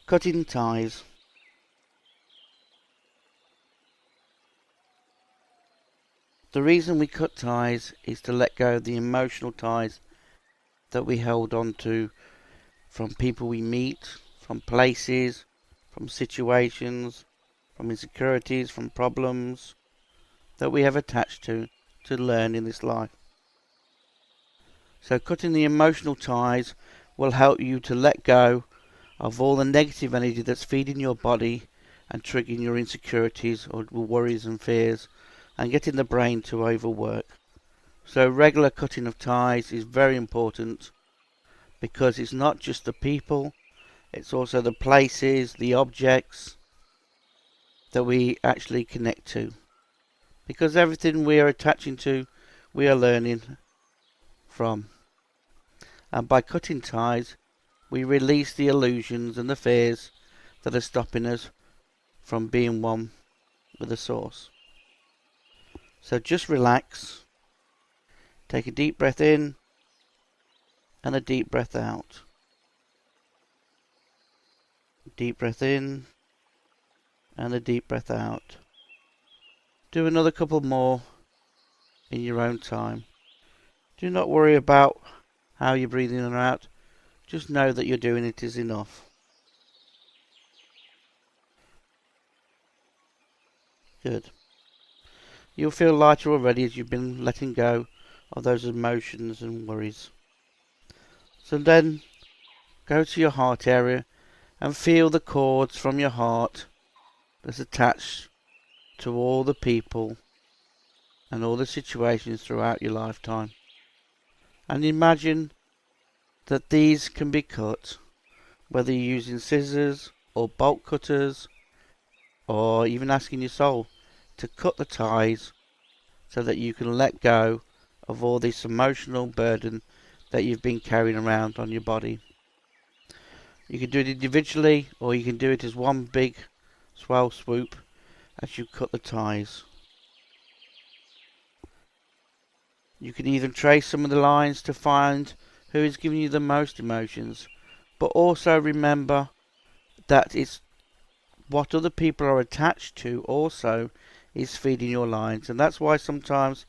Cutting ties. The reason we cut ties is to let go of the emotional ties that we held on to from people we meet, from places, from situations, from insecurities, from problems that we have attached to learn in this life. So cutting the emotional ties will help you to let go of all the negative energy that's feeding your body and triggering your insecurities or worries and fears and getting the brain to overwork. So regular cutting of ties is very important because it's not just the people, it's also the places, the objects that we actually connect to. Because everything we are attaching to, we are learning from. And by cutting ties, we release the illusions and the fears that are stopping us from being one with the source. So just relax, take a deep breath in and a deep breath out. Deep breath in and a deep breath out. Do another couple more in your own time. Do not worry about how you're breathing in and out. Just know that you're doing it is enough. Good. You'll feel lighter already as you've been letting go of those emotions and worries. So then, go to your heart area and feel the cords from your heart that's attached to all the people and all the situations throughout your lifetime. And imagine that these can be cut, whether you're using scissors or bolt cutters, or even asking your soul to cut the ties so that you can let go of all this emotional burden that you've been carrying around on your body. You can do it individually, or you can do it as one big swell swoop as you cut the ties. You can even trace some of the lines to find who is giving you the most emotions, but also remember that it's what other people are attached to also is feeding your lines, and that's why sometimes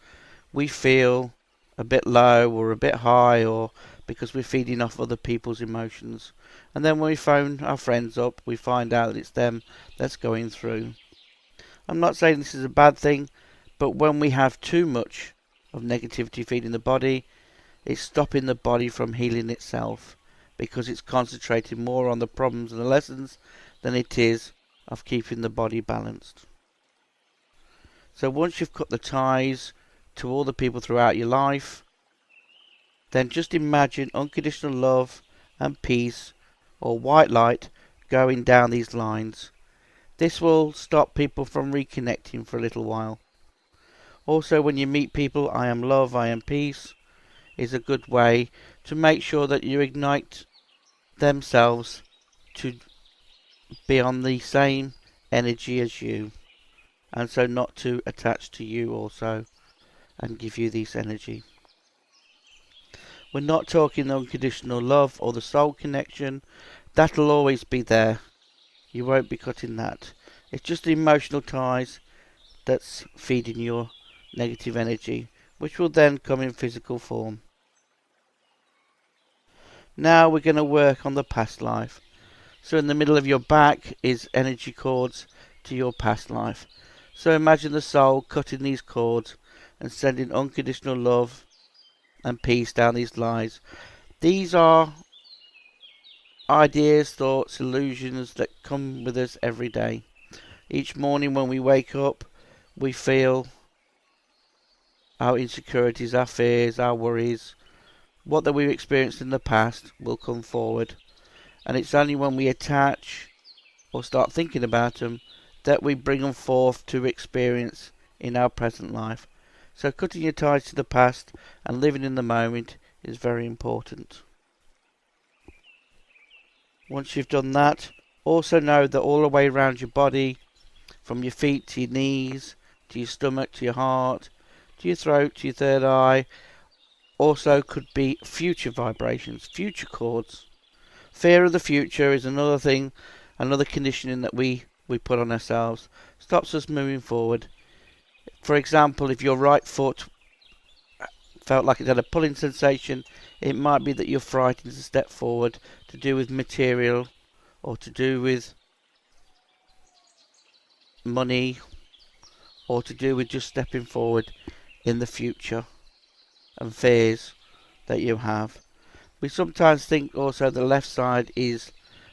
we feel a bit low or a bit high, or because we're feeding off other people's emotions. And then when we phone our friends up, we find out that it's them that's going through. I'm not saying this is a bad thing, but when we have too much of negativity feeding the body, it's stopping the body from healing itself, because it's concentrating more on the problems and the lessons than it is of keeping the body balanced. So once you've cut the ties to all the people throughout your life, then just imagine unconditional love and peace or white light going down these lines. This will stop people from reconnecting for a little while. Also, when you meet people, I am love, I am peace is a good way to make sure that you ignite themselves to be on the same energy as you, and so not to attach to you also and give you this energy. We're not talking the unconditional love or the soul connection. That'll always be there. You won't be cutting that. It's just the emotional ties that's feeding your negative energy, which will then come in physical form. Now we're going to work on the past life. So in the middle of your back is energy cords to your past life. So imagine the soul cutting these cords and sending unconditional love and peace down these lines. These are ideas, thoughts, illusions that come with us every day. Each morning when we wake up, we feel our insecurities, our fears, our worries, what that we've experienced in the past will come forward. And it's only when we attach or start thinking about them that we bring them forth to experience in our present life. So cutting your ties to the past and living in the moment is very important. Once you've done that, also know that all the way around your body, from your feet to your knees, to your stomach, to your heart, to your throat, to your third eye, also could be future vibrations, future chords. Fear of the future is another thing another conditioning that we put on ourselves, stops us moving forward. For example, if your right foot felt like it had a pulling sensation, it might be that you're frightened to step forward, to do with material or to do with money or to do with just stepping forward in the future and fears that you have. We sometimes think also the left side is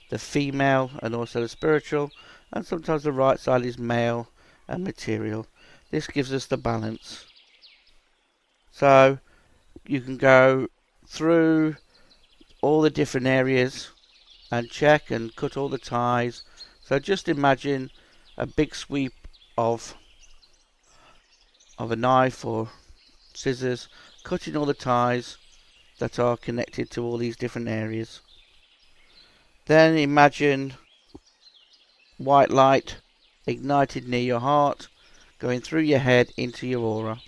the female and also the spiritual, and sometimes the right side is male and material. This gives us the balance. So you can go through all the different areas and check and cut all the ties. So just imagine a big sweep of a knife or scissors, cutting all the ties that are connected to all these different areas. Then imagine white light ignited near your heart, going through your head into your aura.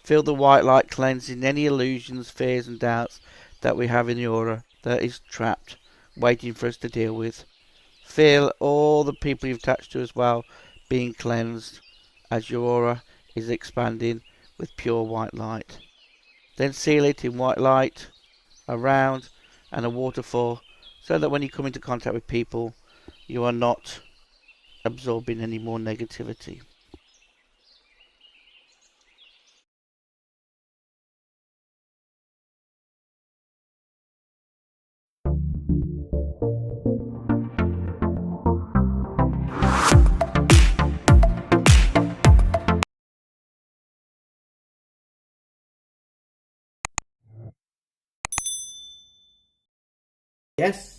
Feel the white light cleansing any illusions, fears and doubts that we have in the aura that is trapped, waiting for us to deal with. Feel all the people you've attached to as well being cleansed as your aura is expanding with pure white light. Then seal it in white light around and a waterfall, so that when you come into contact with people, you are not absorbing any more negativity. Yes.